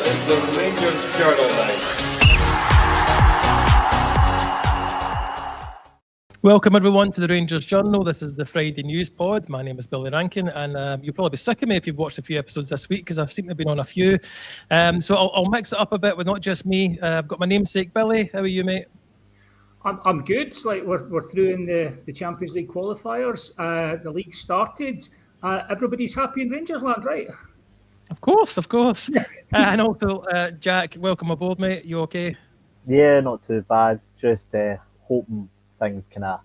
is the Rangers Journal now. Welcome everyone to the Rangers Journal. This is the Friday News Pod. My name is Billy Rankin, and you'll probably be sick of me if you've watched a few episodes this week because I've seemed to have been on a few. So I'll mix it up a bit with not just me. I've got my namesake Billy. How are you, mate? I'm good. It's like we're through in the Champions League qualifiers. The league started. Everybody's happy in Rangers land, right? Of course. And also, Jack, welcome aboard, mate. You okay? Yeah, not too bad. Just hoping things kind of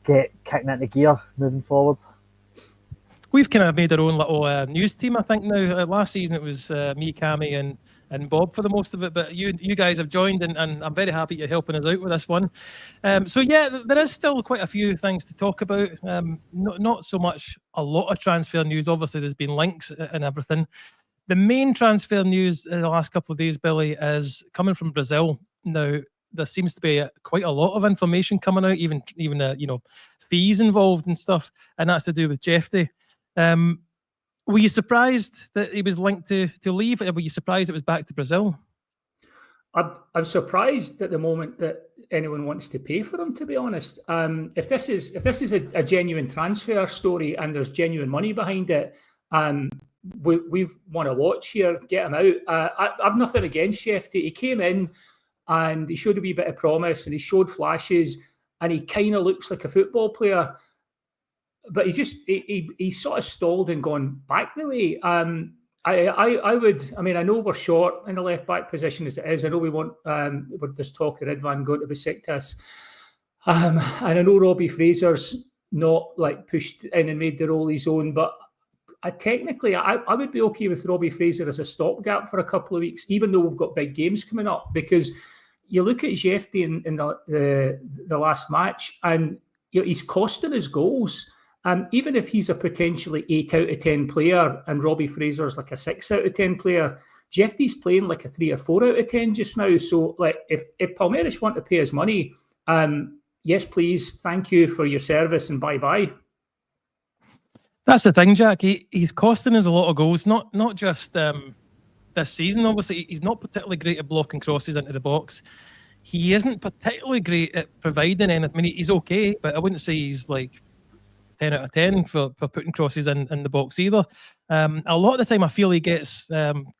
get kicking into gear moving forward. We've kind of made our own little news team, I think, now. Last season it was me, Cammy, and Bob for the most of it, but you guys have joined, and I'm very happy you're helping us out with this one. So yeah, there is still quite a few things to talk about. Not so much a lot of transfer news. Obviously, there's been links and everything. The main transfer news in the last couple of days, Billy, is coming from Brazil. Now, there seems to be quite a lot of information coming out, even fees involved and stuff, and that's to do with Jeffy. Were you surprised that he was linked to leave? Were you surprised it was back to Brazil? I'm surprised at the moment that anyone wants to pay for him, to be honest. If this is a genuine transfer story and there's genuine money behind it, we've won a watch here. Get him out. I've nothing against Shefty. He came in and he showed a wee bit of promise and he showed flashes and he kind of looks like a football player. But he sort of stalled and gone back the way. I know we're short in the left back position as it is. I know we want with this talk of Ridvan going to Besiktas. And I know Robbie Fraser's not like pushed in and made the role his own, but technically I would be okay with Robbie Fraser as a stopgap for a couple of weeks, even though we've got big games coming up, because you look at Jeffy in the last match and he's costing us goals. Even if he's a potentially 8 out of 10 player and Robbie Fraser's like a 6 out of 10 player, Jeffy's playing like a 3 or 4 out of 10 just now. So like if Palmeiras want to pay his money, yes, please, thank you for your service and bye-bye. That's the thing, Jack. He's costing us a lot of goals, not just this season. Obviously, he's not particularly great at blocking crosses into the box. He isn't particularly great at providing anything. I mean, he's okay, but I wouldn't say he's like 10 out of 10 for putting crosses in the box either. A lot of the time I feel he gets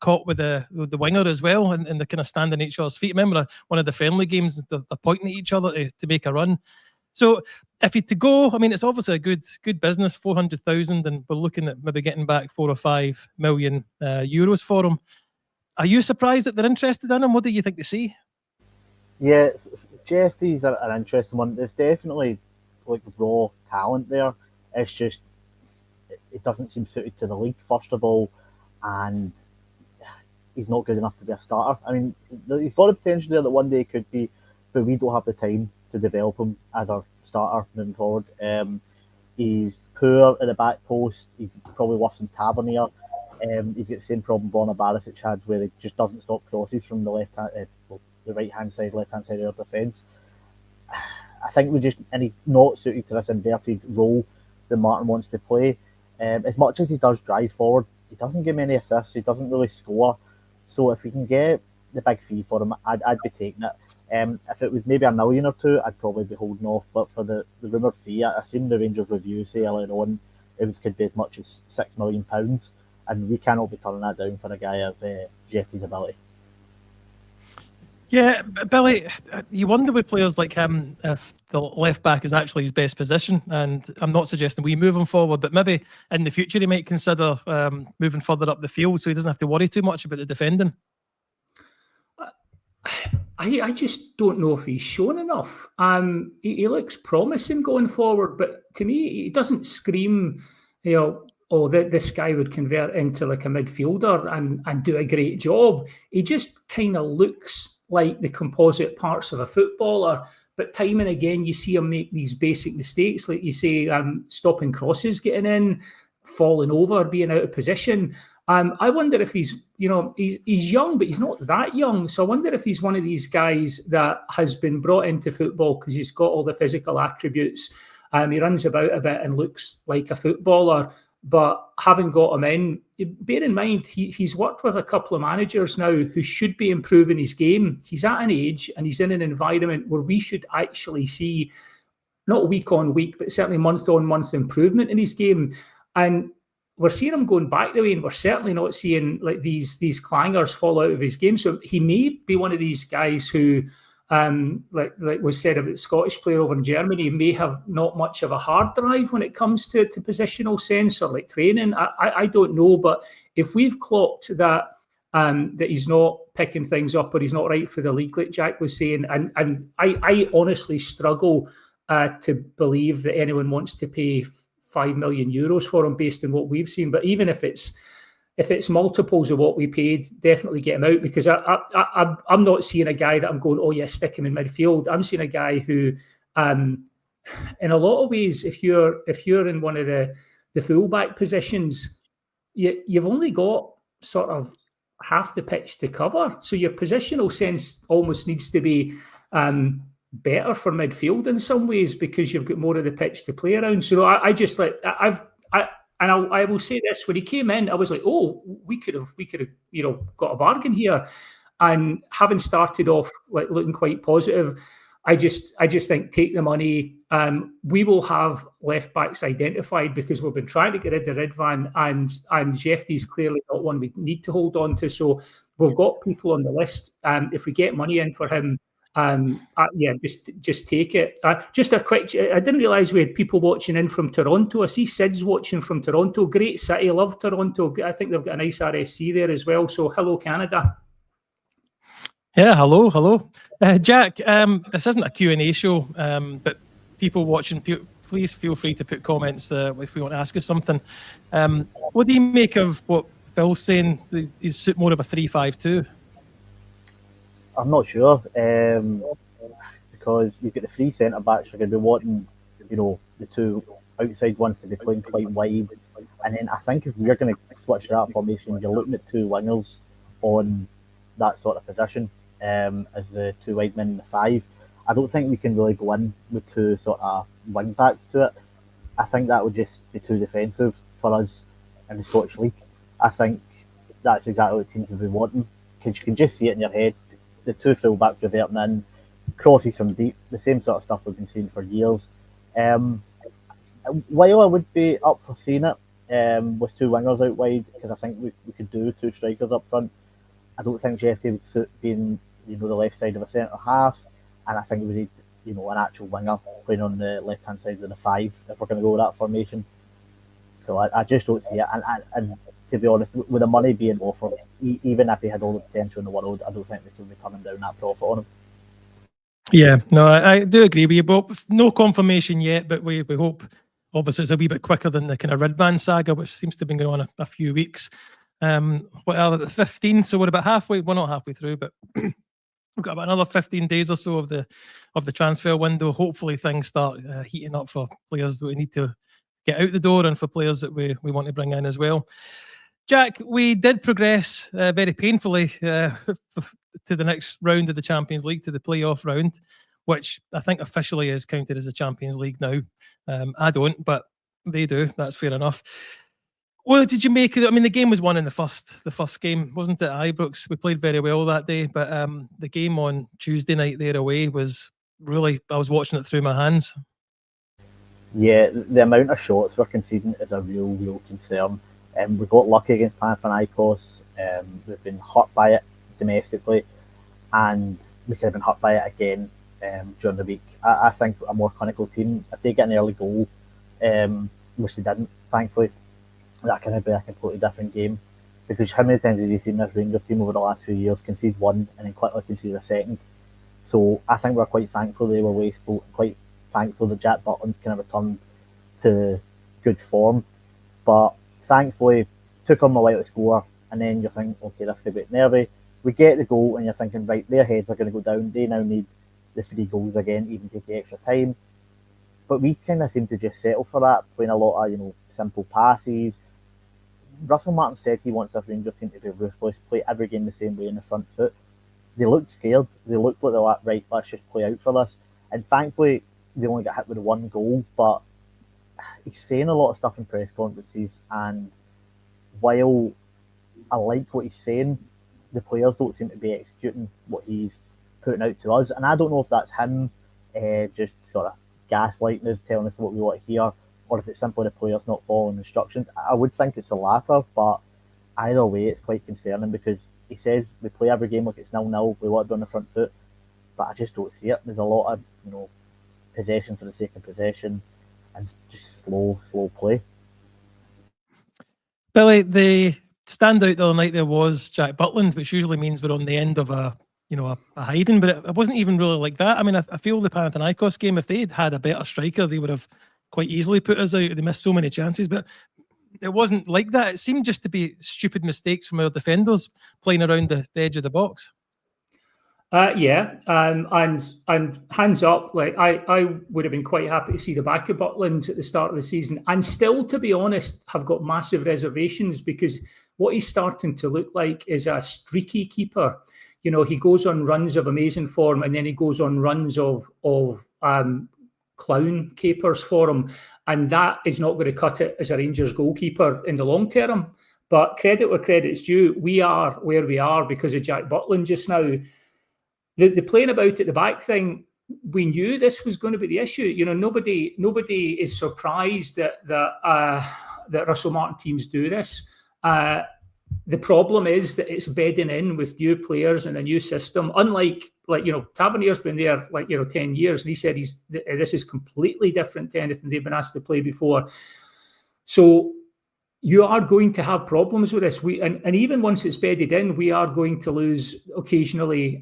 caught with the winger as well, and they're kind of standing at each other's feet. Remember one of the friendly games, they're pointing at each other to make a run. So if he to go, I mean, it's obviously a good business, 400,000, and we're looking at maybe getting back 4 or 5 million euros for him. Are you surprised that they're interested in him? What do you think they see? Yeah, Jeffy's an interesting one. There's definitely like raw talent there. It's just it doesn't seem suited to the league, first of all, and he's not good enough to be a starter. I mean, he's got a potential there that one day he could be, but we don't have the time to develop him as our starter moving forward. He's poor at the back post. He's probably worse than Tavernier. He's got the same problem Borna Barisic had, where he just doesn't stop crosses from the the right hand side, left hand side of the defence. I think and he's not suited to this inverted role that Martin wants to play. As much as he does drive forward, he doesn't give many assists. He doesn't really score. So if we can get the big fee for him, I'd be taking it. If it was maybe $1 million or $2 million, I'd probably be holding off. But for the rumoured fee, I seen the Rangers review say earlier on could be as much as £6 million, and we cannot be turning that down for a guy of Jeffy's ability. Yeah, Billy, you wonder with players like him if the left back is actually his best position, and I'm not suggesting we move him forward, but maybe in the future he might consider moving further up the field so he doesn't have to worry too much about the defending. I just don't know if he's shown enough. He looks promising going forward, but to me, he doesn't scream, this guy would convert into like a midfielder and do a great job. He just kind of looks like the composite parts of a footballer, but time and again you see him make these basic mistakes, like you say, stopping crosses, getting in, falling over, being out of position. I wonder if he's young, but he's not that young. So I wonder if he's one of these guys that has been brought into football because he's got all the physical attributes. He runs about a bit and looks like a footballer. But having got him in, bear in mind, he's worked with a couple of managers now who should be improving his game. He's at an age and he's in an environment where we should actually see, not week on week, but certainly month on month improvement in his game. And we're seeing him going back the way, and we're certainly not seeing like these clangers fall out of his game. So he may be one of these guys who, like was said about the Scottish player over in Germany, may have not much of a hard drive when it comes to positional sense or like training. I don't know, but if we've clocked that that he's not picking things up or he's not right for the league, like Jack was saying, and I honestly struggle to believe that anyone wants to pay €5 million for him based on what we've seen. But even if it's multiples of what we paid, definitely get him out, because I'm not seeing a guy that I'm going, oh yeah, stick him in midfield. I'm seeing a guy who, in a lot of ways, if you're in one of the fullback positions, you've only got sort of half the pitch to cover. So your positional sense almost needs to be better for midfield in some ways, because you've got more of the pitch to play around. So I just like I will say this: when he came in, I was like, oh, we could have got a bargain here. And having started off like looking quite positive, I just think take the money. We will have left backs identified because we've been trying to get rid of Ridvan, and Jeffy's clearly not one we need to hold on to. So we've got people on the list. If we get money in for him, just take it. Just a quick, I didn't realise we had people watching in from Toronto. I see Sid's watching from Toronto. Great city, love Toronto. I think they've got a nice RSC there as well. So hello, Canada. Yeah, hello. Jack, this isn't a Q&A show, but people watching, please feel free to put comments if we want to ask us something. What do you make of what Phil's saying? Is it more of a 3-5-2? I'm not sure, because you've got the three centre backs. You're going to be wanting, the two outside ones to be playing quite wide, and then I think if we're going to switch to that formation, you're looking at two wingers on that sort of position as the two wide men and the five. I don't think we can really go in with two sort of wing backs to it. I think that would just be too defensive for us in the Scottish League. I think that's exactly what teams would be wanting, because you can just see it in your head. The two full-backs reverting in, crosses from deep, the same sort of stuff we've been seeing for years. While I would be up for seeing it with two wingers out wide, because I think we could do two strikers up front, I don't think Jeffy would suit being the left side of a centre half, and I think we need an actual winger playing on the left-hand side of the five if we're going to go with that formation. So I just don't see it, and to be honest, with the money being offered, even if he had all the potential in the world, I don't think we could be turning down that profit on him. Yeah, no, I do agree with you, but no confirmation yet, but we hope, obviously, it's a wee bit quicker than the kind of Ridvan saga, which seems to have been going on a few weeks. What are the 15th, so we're about halfway, we're not halfway through, but we've got about another 15 days or so of the transfer window. Hopefully things start heating up for players that we need to get out the door, and for players that we want to bring in as well. Jack, we did progress very painfully to the next round of the Champions League, to the playoff round, which I think officially is counted as a Champions League now. I don't, but they do. That's fair enough. What did you make of it? I mean, the game was won in the first game, wasn't it, Ibrox? We played very well that day, but the game on Tuesday night there away was really, I was watching it through my hands. Yeah, the amount of shots we're conceding is a real concern. We got lucky against Panathinaikos. We've been hurt by it domestically, and we could have been hurt by it again during the week. I think a more clinical team, if they get an early goal, which they didn't, thankfully, that could be a completely different game. Because how many times have you seen this Rangers team over the last few years concede one and then quickly concede a second? So I think we're quite thankful they were wasteful, quite thankful that Jack Butland's kind of returned to good form. But thankfully, took them a while to score, and then you're thinking, okay, this could be nervy. We get the goal, and you're thinking, right, their heads are going to go down. They now need the 3 goals again, even take the extra time. But we kind of seem to just settle for that, playing a lot of simple passes. Russell Martin said he wants this Rangers team to be ruthless, play every game the same way in the front foot. They looked scared. They looked like they're like, right, let's just play out for this. And thankfully, they only got hit with 1 goal, but he's saying a lot of stuff in press conferences, and while I like what he's saying, the players don't seem to be executing what he's putting out to us. And I don't know if that's him just sort of gaslighting us, telling us what we want to hear, or if it's simply the players not following instructions. I would think it's the latter, but either way, it's quite concerning because he says we play every game like it's 0-0, we want to be on the front foot, but I just don't see it. There's a lot of, possession for the sake of possession and just slow play. Billy, the standout the other night there was Jack Butland, which usually means we're on the end of a hiding, but it wasn't even really like that. I mean, I feel the Panathinaikos game, if they'd had a better striker, they would have quite easily put us out. They missed so many chances, but it wasn't like that. It seemed just to be stupid mistakes from our defenders playing around the edge of the box. And hands up, like I would have been quite happy to see the back of Butland at the start of the season, and still, to be honest, have got massive reservations because what he's starting to look like is a streaky keeper. He goes on runs of amazing form, and then he goes on runs of clown capers for him, and that is not going to cut it as a Rangers goalkeeper in the long term. But credit where credit's due, we are where we are because of Jack Butland just now. The playing about at the back thing, we knew this was going to be the issue. Nobody is surprised that Russell Martin teams do this. The problem is that it's bedding in with new players and a new system. Unlike, Tavernier's been there 10 years, and he said this is completely different to anything they've been asked to play before. So you are going to have problems with this. And even once it's bedded in, we are going to lose occasionally,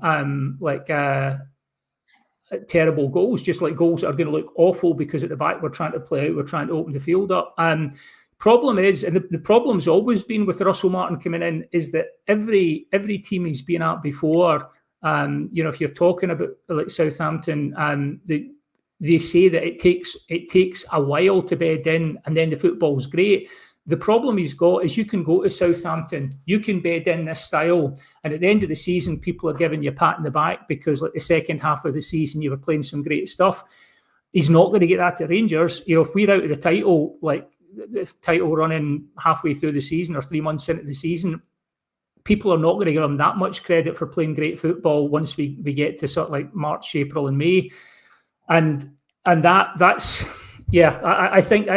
terrible goals, just like goals that are going to look awful because at the back we're trying to play out, we're trying to open the field up. Problem is, and the problem's always been with Russell Martin coming in, is that every team he's been at before, if you're talking about like Southampton, they say that it takes a while to bed in, and then the football's great. The problem he's got is you can go to Southampton, you can bed in this style, and at the end of the season, people are giving you a pat in the back because the second half of the season you were playing some great stuff. He's not going to get that at Rangers. If we're out of the title, like the title running halfway through the season or 3 months into the season, people are not going to give him that much credit for playing great football once we get to sort of like March, April, and May, and that's I think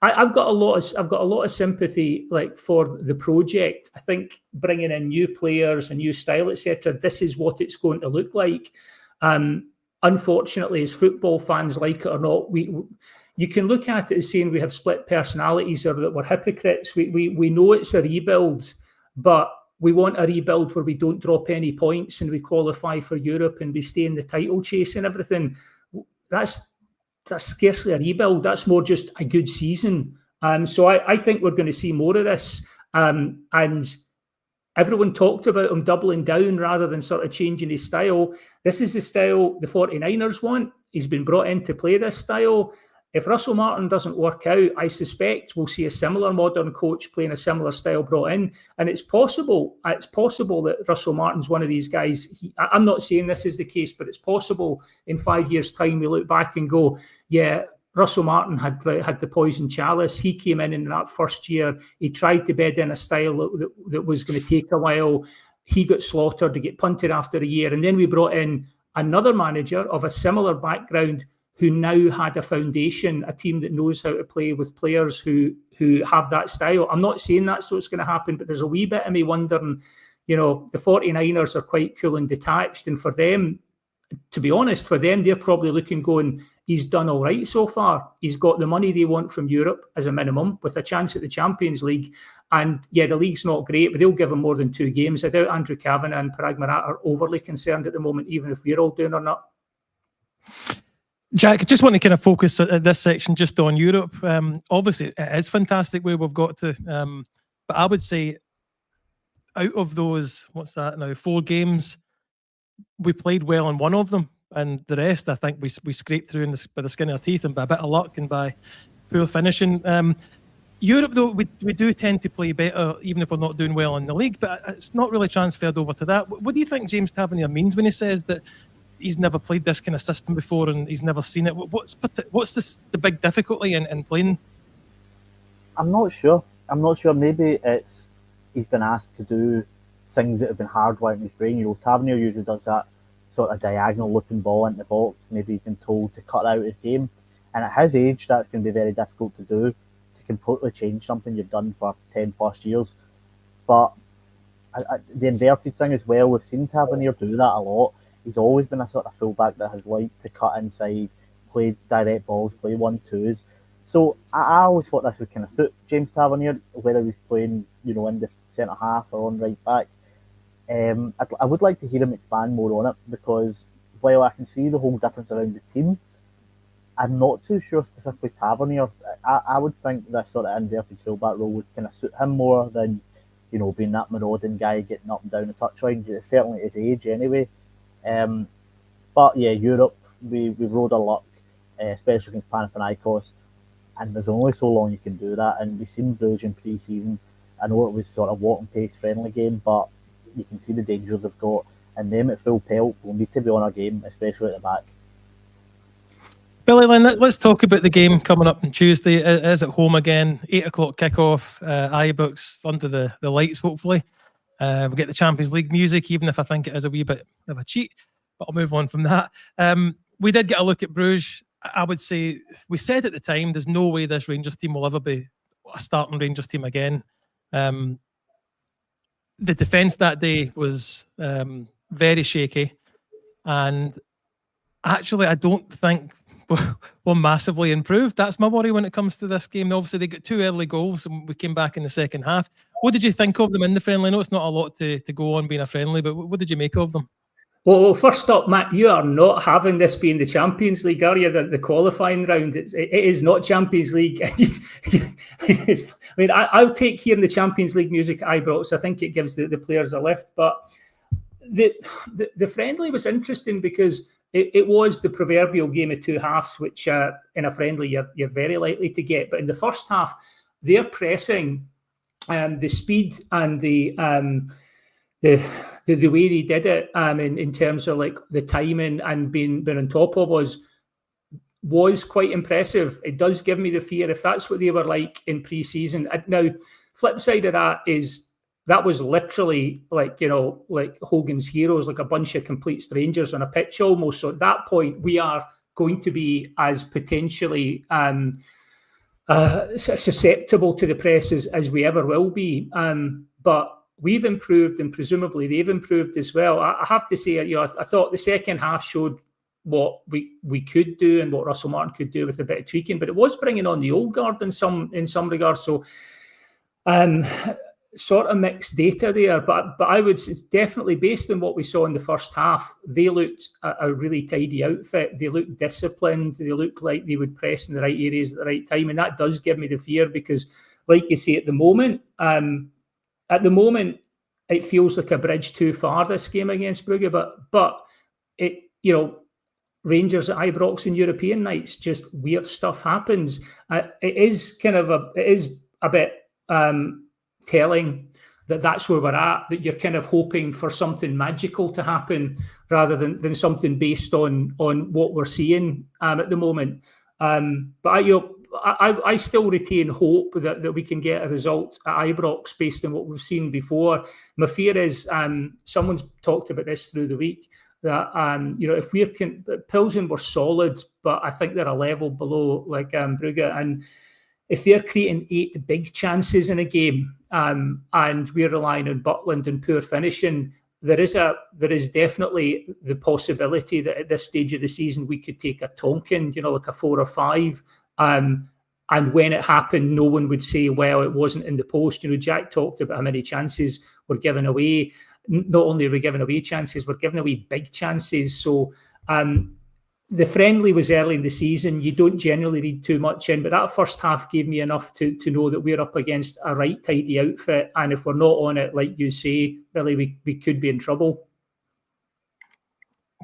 I've got a lot of sympathy for the project. I think bringing in new players, a new style, etc. This is what it's going to look like. Unfortunately, as football fans, like it or not, you can look at it as saying we have split personalities or that we're hypocrites. We know it's a rebuild, but we want a rebuild where we don't drop any points and we qualify for Europe and we stay in the title chase and everything. That's scarcely a rebuild. That's more just a good season. So I think we're going to see more of this. And everyone talked about him doubling down rather than sort of changing his style. This is the style the 49ers want. He's been brought in to play this style. If Russell Martin doesn't work out, I suspect we'll see a similar modern coach playing a similar style brought in. And it's possible that Russell Martin's one of these guys. I'm not saying this is the case, but it's possible in 5 years' time we look back and go, yeah, Russell Martin had the poison chalice. He came in that first year. He tried to bed in a style that was going to take a while. He got slaughtered to get punted after a year. And then we brought in another manager of a similar background who now had a foundation, a team that knows how to play with players who have that style. I'm not saying that's what's going to happen, but there's a wee bit of me wondering, the 49ers are quite cool and detached. And for them, to be honest, they're probably looking going, he's done all right so far. He's got the money they want from Europe as a minimum with a chance at the Champions League. And yeah, the league's not great, but they'll give him more than 2 games. I doubt Andrew Kavanagh and Parag Marat are overly concerned at the moment, even if we're all doing or not. Jack, I just want to kind of focus at this section just on Europe. Obviously, it is fantastic where we've got to. But I would say out of those, 4 games, we played well in one of them. And the rest, I think we scraped through by the skin of our teeth and by a bit of luck and by poor finishing. Europe, though, we do tend to play better, even if we're not doing well in the league. But it's not really transferred over to that. What do you think James Tavernier means when he says that he's never played this kind of system before and he's never seen it. What's the big difficulty in playing? I'm not sure. Maybe it's he's been asked to do things that have been hardwired in his brain. You know, Tavernier usually does that sort of diagonal looking ball into the box. Maybe he's been told to cut out his game. And at his age, that's going to be very difficult to do, to completely change something you've done for 10 plus years. But the inverted thing as well, we've seen Tavernier do that a lot. He's always been a sort of fullback that has liked to cut inside, play direct balls, play 1-2s. So I always thought this would kind of suit James Tavernier, whether he's playing, you know, in the centre half or on right back. I would like to hear him expand more on it, because while I can see the whole difference around the team, I'm not too sure specifically Tavernier. I would think this sort of inverted fullback role would kind of suit him more than, you know, being that marauding guy getting up and down the touchline. It's certainly his age anyway. But yeah, Europe, we've rode our luck, especially against Panathinaikos, and there's only so long you can do that. And we've seen Bruges in pre-season. I know it was sort of walking pace friendly game, but you can see the dangers they've got, and them at full pelt will need to be on our game, especially at the back. Billy Lynn, let's talk about the game coming up on Tuesday. It is at home again, 8 o'clock kickoff, Ibrox under the lights, hopefully. We'll get the Champions League music, even if I think it is a wee bit of a cheat, but I'll move on from that. We did get a look at Bruges. I would say, we said at the time, there's no way this Rangers team will ever be a starting Rangers team again. The defence that day was very shaky, and actually I don't think we're massively improved. That's my worry when it comes to this game. Obviously they got 2 early goals and we came back in the second half. What did you think of them in the friendly? I know it's not a lot to go on being a friendly, but what did you make of them? Well, first up, Matt, you are not having this being the Champions League, are you? The qualifying round, it is not Champions League. I mean, I'll take hearing the Champions League music at Ibrox. I think it gives the players a lift. But the friendly was interesting because it was the proverbial game of two halves, which in a friendly you're very likely to get. But in the first half, they're pressing, the speed and the way they did it, in terms of like the timing and being on top of us, was quite impressive. It does give me the fear if that's what they were like in pre-season. Now, flip side of that is that was literally like, you know, like Hogan's Heroes, like a bunch of complete strangers on a pitch almost. So at that point, we are going to be as potentially susceptible to the press as we ever will be. But we've improved, and presumably they've improved as well. I have to say, you know, I thought the second half showed what we could do and what Russell Martin could do with a bit of tweaking, but it was bringing on the old guard in some regards. So, sort of mixed data there, but I would, it's definitely based on what we saw in the first half. They looked a really tidy outfit. They looked disciplined. They looked like they would press in the right areas at the right time, and that does give me the fear because, like you say, at the moment, it feels like a bridge too far, this game against Brugge, but it, you know, Rangers at Ibrox and European nights, just weird stuff happens. It is a bit telling that that's where we're at, that you're kind of hoping for something magical to happen rather than something based on what we're seeing at the moment. But I still retain hope that we can get a result at Ibrox based on what we've seen before. My fear is, someone's talked about this through the week, that you know, if Pilsen were solid, but I think they're a level below like Brugge, and if they're creating 8 big chances in a game, and we're relying on Butland and poor finishing, there is definitely the possibility that at this stage of the season we could take a Tonkin, you know, like a 4 or 5. And when it happened, no one would say, well, it wasn't in the post. You know, Jack talked about how many chances were given away. Not only are we giving away chances, we're giving away big chances. So the friendly was early in the season. You don't generally read too much in, but that first half gave me enough to know that we're up against a right tidy outfit. And if we're not on it, like you say, Billy, we could be in trouble.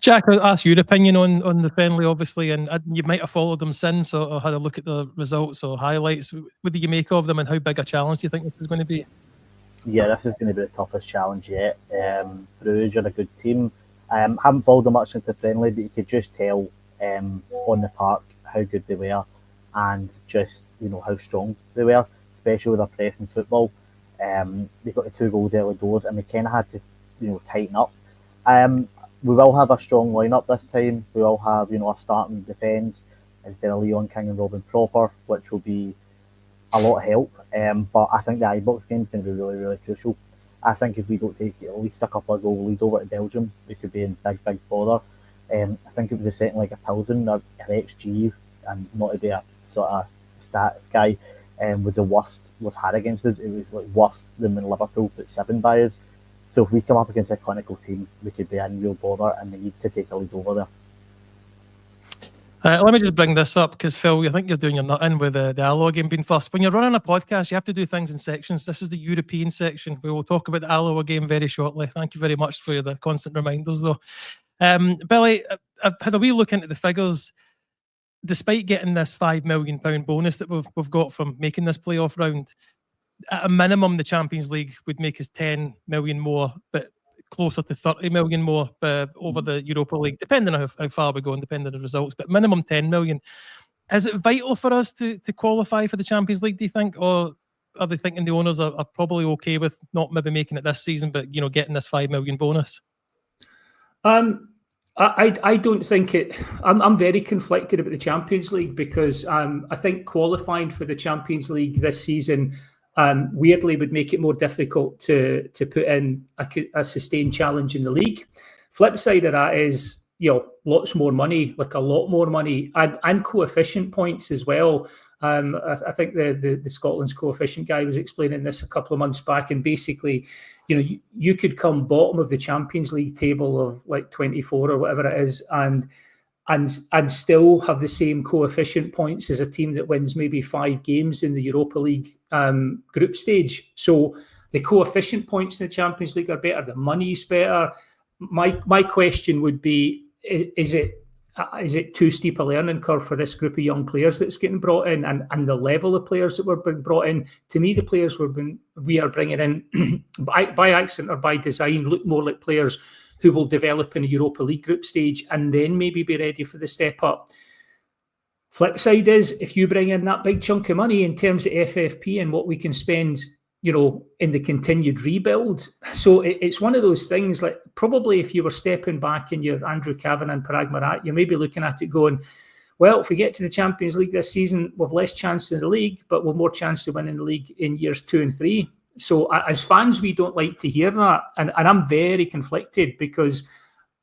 Jack, I'll ask your opinion on the friendly, obviously, and you might have followed them since or had a look at the results or highlights. What do you make of them, and how big a challenge do you think this is going to be? Yeah, this is going to be the toughest challenge yet. Bruges are a good team. Haven't followed them much into friendly, but you could just tell on the park how good they were, and just how strong they were, especially with their pressing football. They got the 2 goals early doors, and we kind of had to tighten up. We will have a strong lineup this time. We will have a starting defence instead of Leon King and Robin Proper, which will be a lot of help. But I think the Ibrox game is going to be really, really crucial. I think if we don't take at least a couple of goal lead over to Belgium, we could be in big bother. I think it was the second leg of Pilsen, our XG, and not to be a sort of stats guy, was the worst we've had against us. It was like worse than when Liverpool put 7 by us. So if we come up against a clinical team, we could be in real bother, and we need to take a lead over there. Let me just bring this up because, Phil, I think you're doing your nut in with the Alloa game being first. When you're running a podcast, you have to do things in sections. This is the European section. We will talk about the Alloa game very shortly. Thank you very much for the constant reminders, though. Billy, I've had a wee look into the figures. Despite getting this £5 million bonus that we've got from making this playoff round, at a minimum, the Champions League would make us 10 million more, but closer to 30 million more over the Europa League, depending on how far we go and depending on the results, but minimum 10 million. Is it vital for us to qualify for the Champions League, do you think? Or are they thinking the owners are probably okay with not maybe making it this season, but getting this 5 million bonus? I don't think it. I'm very conflicted about the Champions League because I think qualifying for the Champions League this season weirdly would make it more difficult to put in a sustained challenge in the league. Flip side of that is lots more money, like a lot more money, and coefficient points as well. I think the Scotland's coefficient guy was explaining this a couple of months back, and basically, you could come bottom of the Champions League table of like 24 or whatever it is, and still have the same coefficient points as a team that wins maybe 5 games in the Europa League group stage. So the coefficient points in the Champions League are better. The money's better. My question would be: is it too steep a learning curve for this group of young players that's getting brought in, and the level of players that were being brought in? To me, the players we are bringing in by accident or by design look more like players who will develop in a Europa League group stage and then maybe be ready for the step up. Flip side is, if you bring in that big chunk of money in terms of FFP and what we can spend, in the continued rebuild. So it's one of those things, like probably if you were stepping back in your Andrew Cavan and Parag Marat, you may be looking at it going, well, if we get to the Champions League this season, we've less chance in the league, but we've more chance to win in the league in years 2 and 3. So as fans, we don't like to hear that. And I'm very conflicted because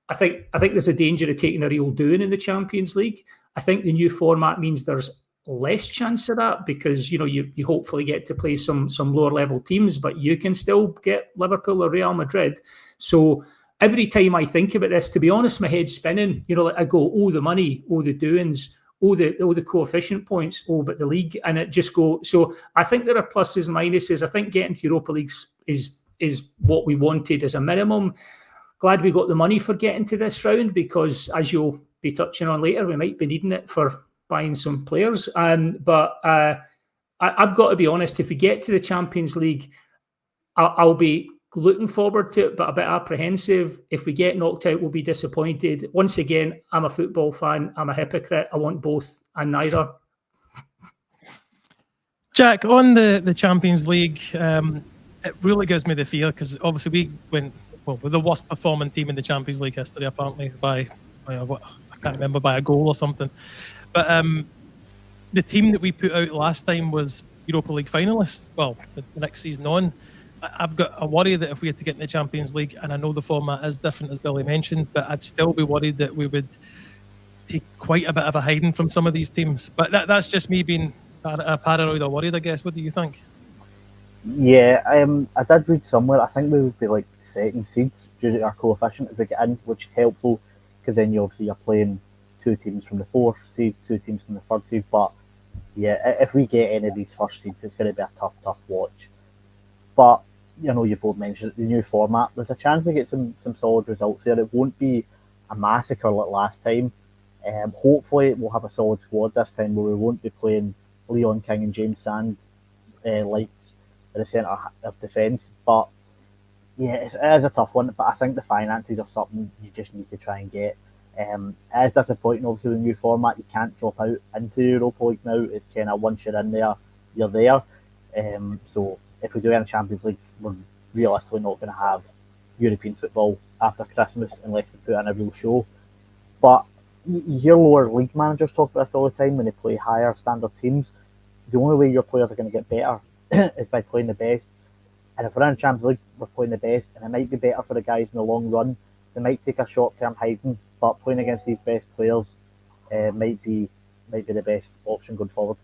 I think there's a danger of taking a real doing in the Champions League. I think the new format means there's less chance of that because, you hopefully get to play some lower level teams, but you can still get Liverpool or Real Madrid. So every time I think about this, to be honest, my head's spinning. I go, oh, the money, oh, the doings, oh, the coefficient points, oh, but the league, and it just go. So I think there are pluses and minuses. I think getting to Europa Leagues is what we wanted as a minimum. Glad we got the money for getting to this round because, as you'll be touching on later, we might be needing it for buying some players. But I've got to be honest, if we get to the Champions League, I'll be looking forward to it, but a bit apprehensive. If we get knocked out, we'll be disappointed. Once again, I'm a football fan. I'm a hypocrite. I want both and neither. Jack, on the Champions League, it really gives me the fear because obviously we went, we're the worst performing team in the Champions League history, apparently, by what, I can't remember, by a goal or something. But the team that we put out last time was Europa League finalists. Well, the next season on. I've got a worry that if we had to get in the Champions League, and I know the format is different, as Billy mentioned, but I'd still be worried that we would take quite a bit of a hiding from some of these teams. But that's just me being paranoid or worried, I guess. What do you think? Yeah, I did read somewhere, I think we would be like second seeds due to our coefficient if we get in, which is helpful because then you're playing 2 teams from the 4th seed, 2 teams from the 3rd seed. But yeah, if we get any of these first seeds, it's going to be a tough watch. But, you both mentioned the new format. There's a chance to get some solid results there. It won't be a massacre like last time. Hopefully we'll have a solid squad this time where we won't be playing Leon King and James Sand like in the centre of defence. But Yeah, it is a tough one, but I think the finances are something you just need to try and get. It is disappointing, obviously, with the new format. You can't drop out into Europa League now. It's kind of once you're in there, you're there. So if we do in Champions League, we're realistically not going to have European football after Christmas unless we put in a real show. But you hear lower league managers talk about this all the time when they play higher standard teams. The only way your players are going to get better is by playing the best. And if we're in Champions League, we're playing the best, and it might be better for the guys in the long run. They might take a short-term hiding, but playing against these best players might be the best option going forward.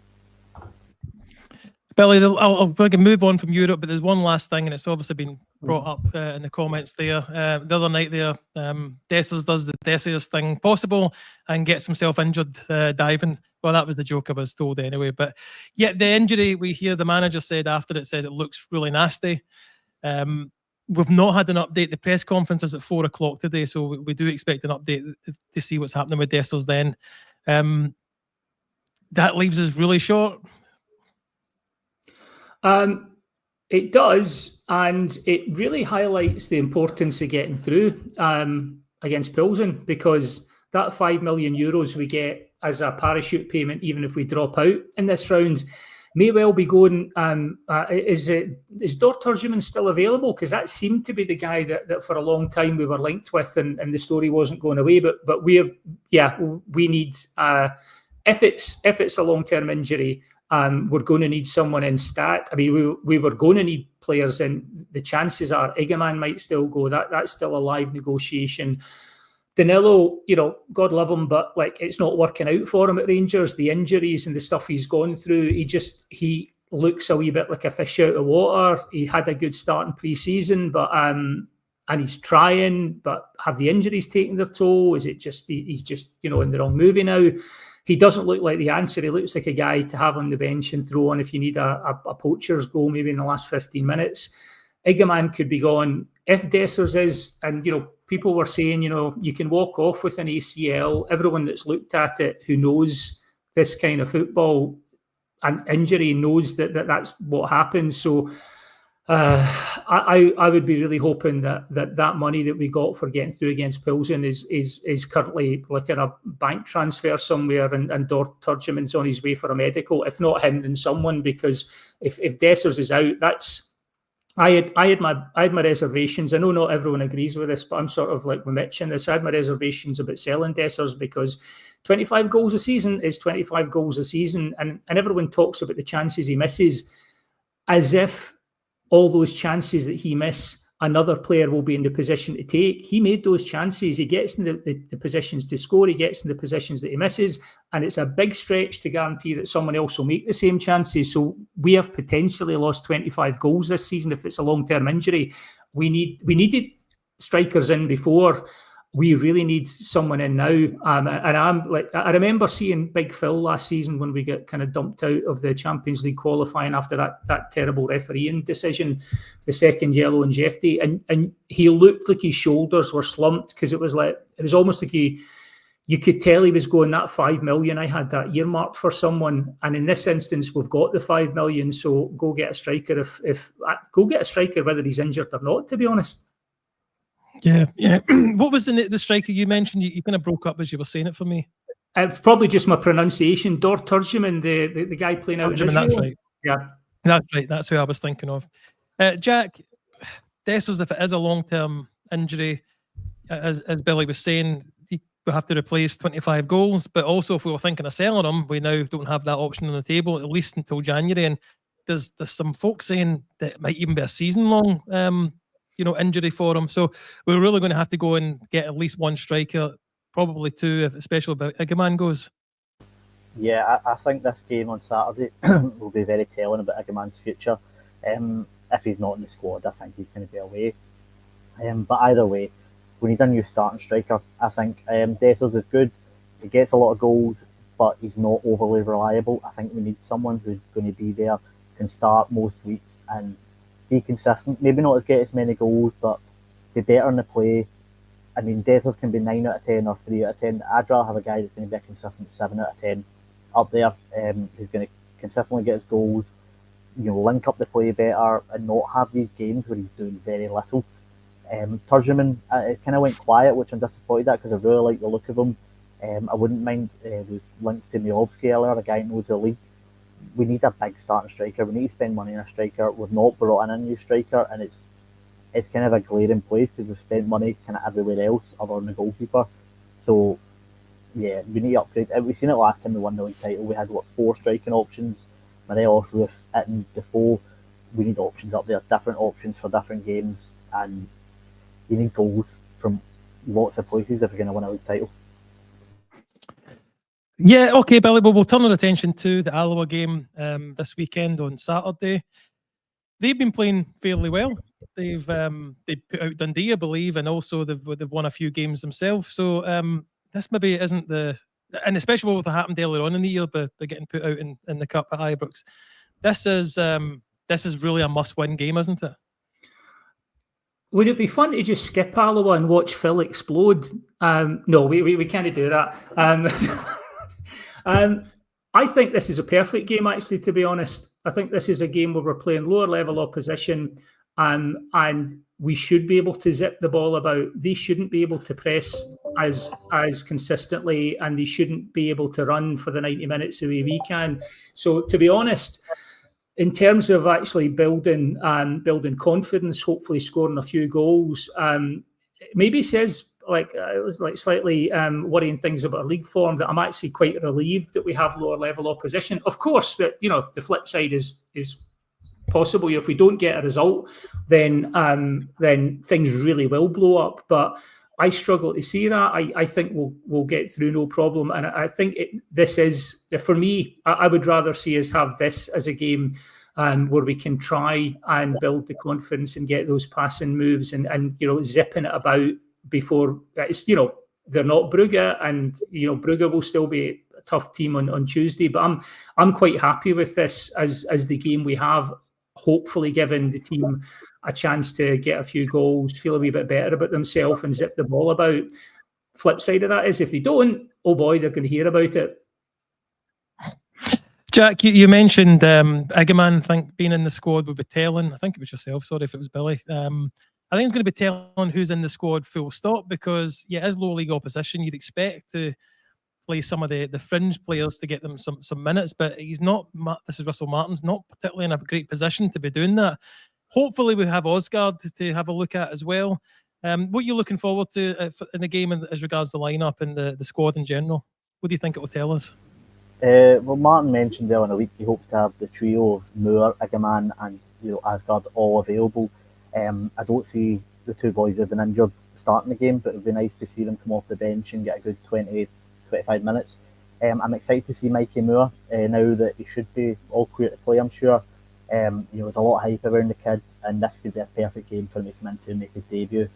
Billy, we can move on from Europe, but there's one last thing, and it's obviously been brought up in the comments there. The other night there, Dessers does the Dessers thing possible and gets himself injured diving. Well, that was the joke I was told anyway. But yet the injury, we hear the manager said after it said it looks really nasty. We've not had an update. The press conference is at 4 o'clock today, so we do expect an update to see what's happening with Dessers then. That leaves us really short. It does, and it really highlights the importance of getting through against Pilsen, because that €5 million we get as a parachute payment, even if we drop out in this round, may well be going. Is Dort Turgeman still available? Because that seemed to be the guy that for a long time we were linked with, and the story wasn't going away. But we need if it's a long-term injury. We're going to need someone in stat. I mean, we were going to need players in. The chances are Igaman might still go. That's still a live negotiation. Danilo, God love him, but it's not working out for him at Rangers. The injuries and the stuff he's gone through, he looks a wee bit like a fish out of water. He had a good start in pre-season, but and he's trying, but have the injuries taken their toll? Is it just he's just in the wrong movie now? He doesn't look like the answer. He looks like a guy to have on the bench and throw on if you need a poacher's goal maybe in the last 15 minutes. Igaman could be gone. If Dessers is, and people were saying, you can walk off with an ACL. Everyone that's looked at it who knows this kind of football and injury knows that's what happens. So I would be really hoping that money that we got for getting through against Pilsen is currently like in a bank transfer somewhere, and Dort Turgeman's on his way for a medical. If not him, then someone, because if Dessers is out, I had my reservations. I know not everyone agrees with this, but I'm sort of like with Mitch in this. I had my reservations about selling Dessers because 25 goals a season is 25 goals a season, and everyone talks about the chances he misses as if all those chances that he misses, another player will be in the position to take. He made those chances. He gets in the positions to score. He gets in the positions that he misses. And it's a big stretch to guarantee that someone else will make the same chances. So we have potentially lost 25 goals this season if it's a long-term injury. We needed strikers in before. We really need someone in now. And I remember seeing Big Phil last season when we got kind of dumped out of the Champions League qualifying after that terrible refereeing decision, the second yellow on Jeffy, and he looked like his shoulders were slumped, because it was almost like you could tell he was going, that 5 million, I had that earmarked for someone. And in this instance, we've got the 5 million. So go get a striker go get a striker, whether he's injured or not, to be honest. Yeah. What was the striker you mentioned? You kind of broke up as you were saying it for me. It's probably just my pronunciation. Dort Turgeman, the guy playing out in Israel. That's right. Yeah. That's right. That's who I was thinking of. Jack, Dessers, if it is a long-term injury, as Billy was saying, we have to replace 25 goals. But also, if we were thinking of selling him, we now don't have that option on the table, at least until January. And there's some folks saying that it might even be a season-long injury for him. So we're really going to have to go and get at least one striker, probably two, especially if Igaman goes. Yeah, I think this game on Saturday will be very telling about Igaman's future. If he's not in the squad, I think he's going to be away. But either way, we need a new starting striker. I think Dessers is good. He gets a lot of goals, but he's not overly reliable. I think we need someone who's going to be there, can start most weeks and be consistent. Maybe not get as many goals, but be better in the play. I mean, Dessers can be 9 out of 10 or 3 out of 10. I'd rather have a guy that's going to be a consistent 7 out of 10 up there, who's going to consistently get his goals, link up the play better, and not have these games where he's doing very little. Turgeman, it kind of went quiet, which I'm disappointed at because I really like the look of him. I wouldn't mind those links to Miovski earlier, a guy who knows the league. We need a big starting striker. We need to spend money on a striker. We've not brought in a new striker, and it's kind of a glaring place because we've spent money kind of everywhere else other than the goalkeeper. So, yeah, we need to upgrade. We've seen it last time we won the league title. We had, 4 striking options. Morelos, Roof, Itten, Defoe. We need options up there, different options for different games, and you need goals from lots of places if you're going to win a league title. Yeah, okay, Billy. Well, we'll turn our attention to the Alloa game this weekend on Saturday. They've been playing fairly well. They've put out Dundee, I believe, and also they've won a few games themselves. So this maybe isn't and especially what happened earlier on in the year by getting put out in the cup at Ibrox. This is really a must-win game, isn't it? Would it be fun to just skip Alloa and watch Phil explode? No, we can't do that. I think this is a perfect game, actually, to be honest. I think this is a game where we're playing lower level opposition, and we should be able to zip the ball about. They shouldn't be able to press as consistently, and they shouldn't be able to run for the 90 minutes the way we can. So, to be honest, in terms of actually building confidence, hopefully scoring a few goals, maybe says it was slightly worrying things about our league form, that I'm actually quite relieved that we have lower level opposition. Of course, that the flip side is possible. If we don't get a result, then things really will blow up. But I struggle to see that. I think we'll get through no problem, and I think this is, for me, I would rather see us have this as a game where we can try and build the confidence and get those passing moves and zipping it about before it's they're not Brugge, and Brugge will still be a tough team on Tuesday. But I'm quite happy with this as the game we have. Hopefully, giving the team a chance to get a few goals, feel a wee bit better about themselves, and zip the ball about. Flip side of that is if they don't, oh boy, they're going to hear about it. Jack, you mentioned Igaman, I think, being in the squad would be telling. I think it was yourself, sorry if it was Billy. I think it's going to be telling who's in the squad full stop, because as low league opposition, you'd expect to play some of the fringe players to get them some minutes, but he's not. This is Russell Martin's not particularly in a great position to be doing that. Hopefully we have Osgaard to have a look at as well. What are you looking forward to in the game as regards the lineup and the squad in general? What do you think it will tell us? Well, Martin mentioned earlier in the week he hopes to have the trio of Moore, Igaman and Asgard all available. I don't see the two boys who've been injured starting the game, but it would be nice to see them come off the bench and get a good 20-25 minutes. I'm excited to see Mikey Moore now that he should be all clear to play, I'm sure. There's a lot of hype around the kid, and this could be a perfect game for him to come into and make his debut.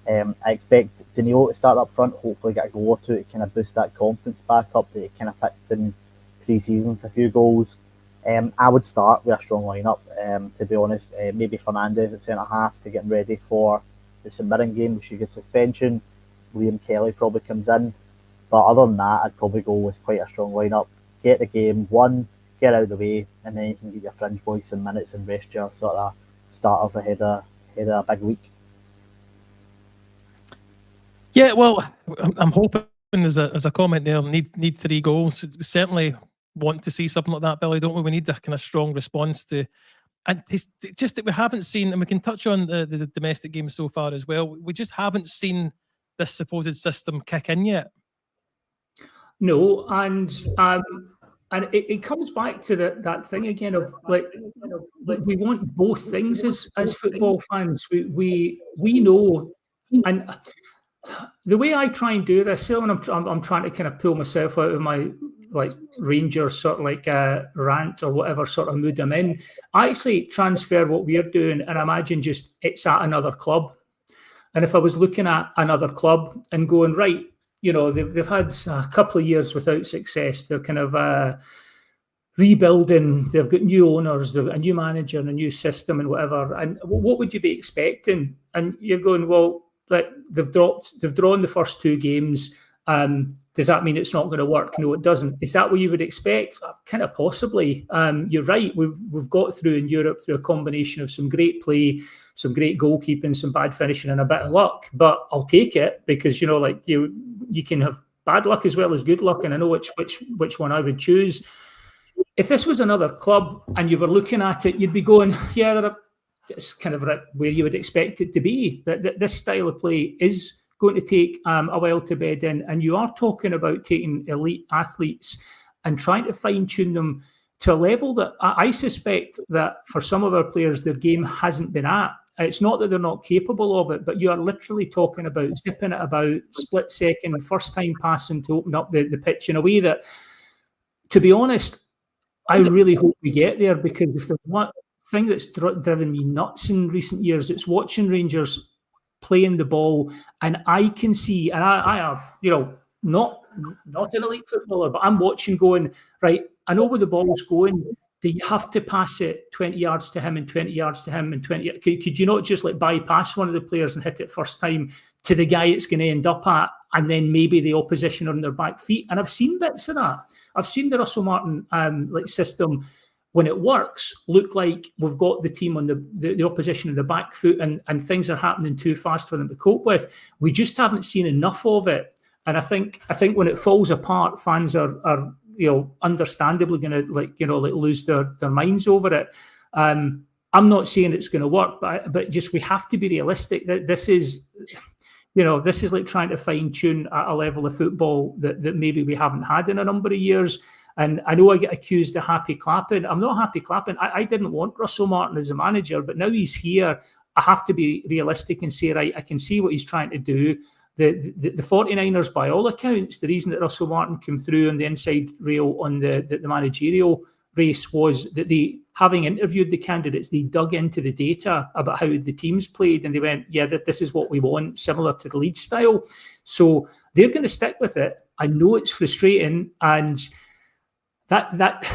I expect Danilo to start up front, hopefully get a goal or two to kind of boost that confidence back up that he kind of picked in pre-season with a few goals. I would start with a strong lineup, to be honest. Maybe Fernandez at centre-half to get him ready for the St Mirren game, which should get suspension. Liam Kelly probably comes in. But other than that, I'd probably go with quite a strong lineup. Get the game won, get out of the way, and then you can give your fringe boys some minutes and rest your sort of starters ahead of a big week. Yeah, well, I'm hoping as a comment there, need 3 goals. We certainly want to see something like that, Billy, don't we? We need a kind of strong response to, and just that we haven't seen, and we can touch on the domestic games so far as well. We just haven't seen this supposed system kick in yet. No, and it comes back to that thing again of like we want both things as football fans. We know, and the way I try and do this, when I'm trying to kind of pull myself out of my Rangers sort of rant or whatever sort of mood I'm in, I actually transfer what we're doing and imagine just it's at another club. And if I was looking at another club and going, right, they've had a couple of years without success. They're kind of rebuilding. They've got new owners. They've got a new manager and a new system and whatever. And what would you be expecting? And you're going, well, they've drawn the first 2 games. Does that mean it's not going to work? No, it doesn't. Is that what you would expect? Kind of possibly. You're right. We've got through in Europe through a combination of some great play, some great goalkeeping, some bad finishing, and a bit of luck. But I'll take it because you can have bad luck as well as good luck, and I know which one I would choose. If this was another club and you were looking at it, you'd be going, yeah, it's kind of where you would expect it to be. That this style of play is going to take a while to bed in, and you are talking about taking elite athletes and trying to fine-tune them to a level that I suspect that for some of our players their game hasn't been at. It's not that they're not capable of it, but you are literally talking about zipping it about, split second, first time passing to open up the pitch in a way that, to be honest, I really hope we get there, because if there's one thing that's driven me nuts in recent years, it's watching Rangers playing the ball, and I can see, and I am, not an elite footballer, but I'm watching going, right, I know where the ball's going. Do you have to pass it 20 yards to him and 20 yards to him and 20? Could you not just bypass one of the players and hit it first time to the guy it's going to end up at, and then maybe the opposition are on their back feet? And I've seen bits of that. I've seen the Russell Martin system, when it works, look like we've got the team on the opposition on the back foot, and things are happening too fast for them to cope with. We just haven't seen enough of it. And I think when it falls apart, fans are understandably going to lose their minds over it. I'm not saying it's going to work, but just we have to be realistic. That this is like trying to fine tune a level of football that maybe we haven't had in a number of years. And I know I get accused of happy clapping. I'm not happy clapping. I didn't want Russell Martin as a manager, but now he's here, I have to be realistic and say, right, I can see what he's trying to do. The 49ers, by all accounts, the reason that Russell Martin came through on the inside rail on the managerial race was that they, having interviewed the candidates, they dug into the data about how the teams played, and they went, yeah, this is what we want, similar to the Leeds style. So they're going to stick with it. I know it's frustrating, and that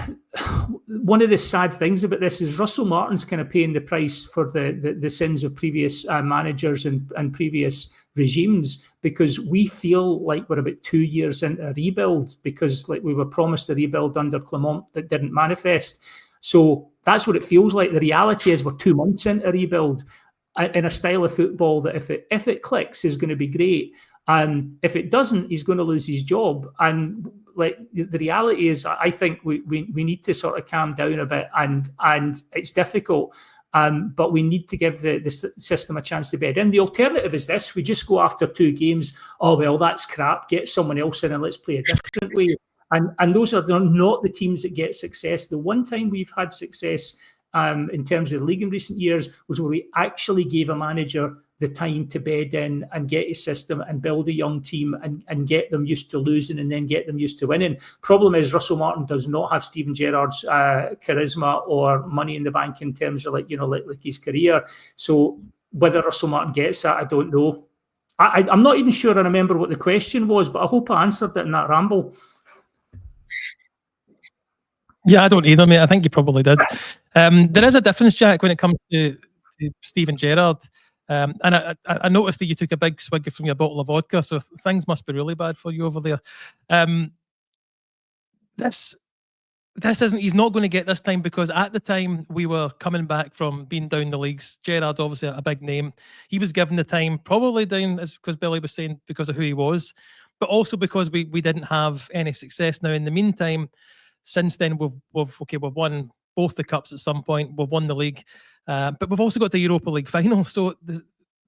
one of the sad things about this is Russell Martin's kind of paying the price for the sins of previous managers and previous regimes, because we feel like we're about 2 years into a rebuild, because we were promised a rebuild under Clement that didn't manifest. So that's what it feels like. The reality is we're 2 months into a rebuild in a style of football that if it clicks is going to be great, and if it doesn't, he's going to lose his job. And the reality is, I think we need to sort of calm down a bit, and it's difficult, but we need to give the system a chance to bed in. The alternative is this: we just go after 2 games. Oh well, that's crap. Get someone else in and let's play a different way. And those are not the teams that get success. The one time we've had success in terms of the league in recent years was where we actually gave a manager the time to bed in and get his system and build a young team and get them used to losing and then get them used to winning. Problem is, Russell Martin does not have Steven Gerrard's charisma or money in the bank in terms of like his career. So whether Russell Martin gets that, I don't know. I'm not even sure I remember what the question was, but I hope I answered it in that ramble. Yeah, I don't either, mate. I think you probably did. There is a difference, Jack, when it comes to Steven Gerrard. And I noticed that you took a big swig from your bottle of vodka, so things must be really bad for you over there. This isn't, he's not going to get this time, because at the time we were coming back from being down the leagues. Gerrard, obviously a big name. He was given the time, probably down, as because Billy was saying, because of who he was, but also because we didn't have any success. Now, in the meantime, since then we've won both the cups at some point. We've won the league, but we've also got the Europa League final. So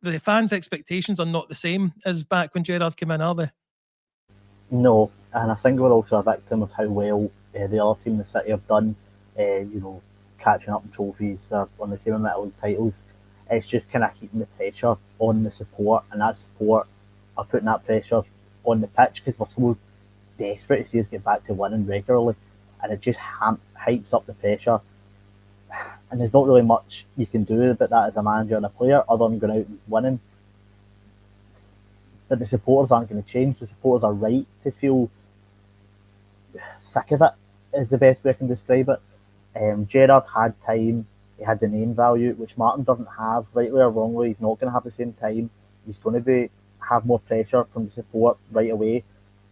the fans' expectations are not the same as back when Gerrard came in, are they? No, and I think we're also a victim of how well the other team in the City have done, catching up trophies on the same amount of titles. It's just kind of keeping the pressure on the support, and that support are putting that pressure on the pitch, because we're so desperate to see us get back to winning regularly, and it just hypes up the pressure. And there's not really much you can do about that as a manager and a player other than going out and winning. But the supporters aren't going to change. The supporters are right to feel sick of it, is the best way I can describe it. Gerrard had time, he had the name value, which Martin doesn't have, rightly or wrongly. He's not going to have the same time. He's going to have more pressure from the support right away.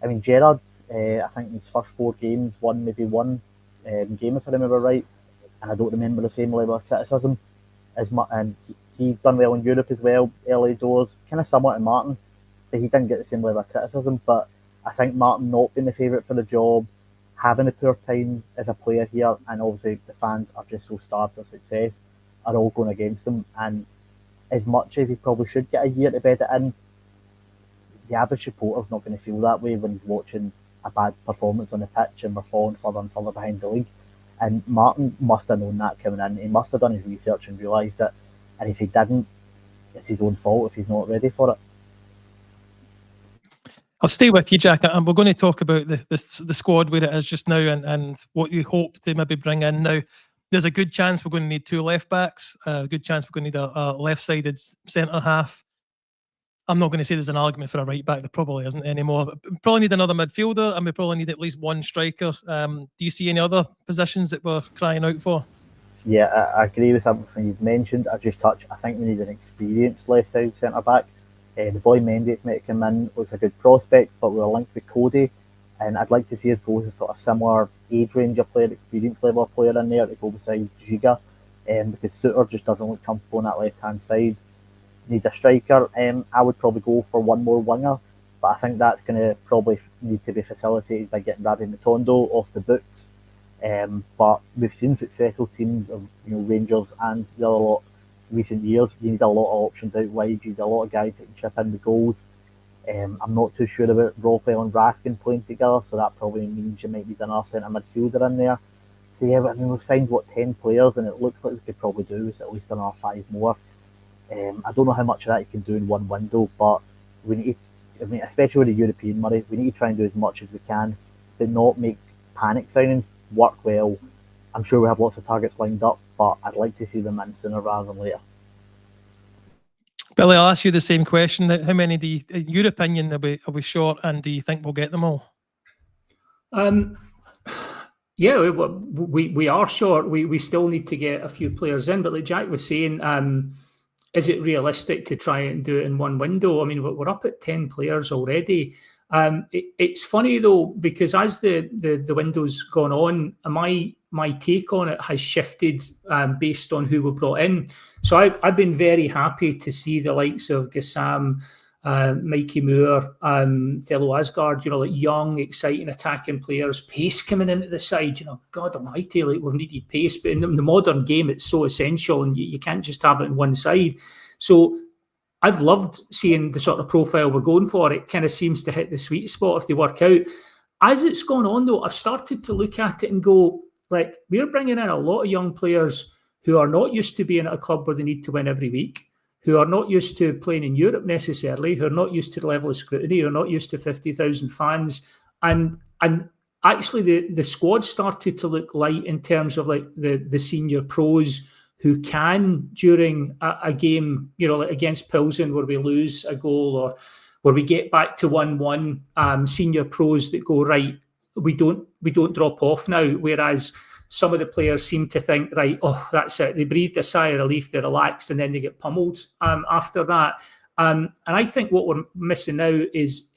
I mean, Gerrard, I think in his first 4 games, won maybe one game, if I remember right, and I don't remember the same level of criticism as much. And he done well in Europe as well, early doors, kind of similar to Martin, but he didn't get the same level of criticism. But I think Martin not being the favourite for the job, having a poor time as a player here, and obviously the fans are just so starved for success, are all going against him. And as much as he probably should get a year to bed it in, the average supporter's not going to feel that way when he's watching a bad performance on the pitch and we're falling further and further behind the league. And Martin must have known that coming in. He must have done his research and realised it. And if he didn't, it's his own fault if he's not ready for it. I'll stay with you, Jack, and we're going to talk about the squad where it is just now and what you hope to maybe bring in now. There's a good chance we're going to need 2 left backs, a good chance we're going to need a left-sided centre half. I'm not going to say there's an argument for a right back. There probably isn't anymore. But we probably need another midfielder, and we probably need at least one striker. Do you see any other positions that we're crying out for? Yeah, I agree with everything you've mentioned. I think we need an experienced left-side centre-back. The boy Mendes might come in, looks a good prospect, but we're linked with Cody, and I'd like to see us go with a sort of similar age range of player, experience level of player in there to go beside Giga, because Suter just doesn't look comfortable on that left-hand side. Need a striker. I would probably go for one more winger, but I think that's going to probably need to be facilitated by getting Rabbi Matondo off the books. But we've seen successful teams of Rangers and the other lot recent years. You need a lot of options out wide. You need a lot of guys that can chip in the goals. I'm not too sure about Rockwell and Raskin playing together, so that probably means you might need another centre midfielder in there. So yeah, I mean, we've signed 10 players, and it looks like we could probably do with at least another 5 more. I don't know how much of that you can do in one window, but we need to, I mean, especially with the European money, we need to try and do as much as we can, but not make panic signings. Work well. I'm sure we have lots of targets lined up, but I'd like to see them in sooner rather than later. Billy, I'll ask you the same question. How many do you, in your opinion, are we short, and do you think we'll get them all? Yeah, we are short. We still need to get a few players in, but like Jack was saying, is it realistic to try and do it in one window? I mean, we're up at 10 players already. It's funny though, because as the window's gone on, my take on it has shifted based on who we brought in. So I've been very happy to see the likes of Gassam, Mikey Moore, Thelo Asgard, like young, exciting attacking players, pace coming into the side, God almighty, like we've needed pace, but in the modern game, it's so essential and you can't just have it on one side. So I've loved seeing the sort of profile we're going for. It kind of seems to hit the sweet spot if they work out. As it's gone on though, I've started to look at it and go, like, we're bringing in a lot of young players who are not used to being at a club where they need to win every week, who are not used to playing in Europe necessarily, who are not used to the level of scrutiny, who are not used to 50,000 fans. And actually the squad started to look light in terms of like the senior pros who can, during a game, like against Pilsen where we lose a goal or where we get back to 1-1, senior pros that go, right, we don't drop off now, whereas some of the players seem to think, right, oh, that's it. They breathed a sigh of relief, they relaxed, and then they get pummeled after that. And I think what we're missing now is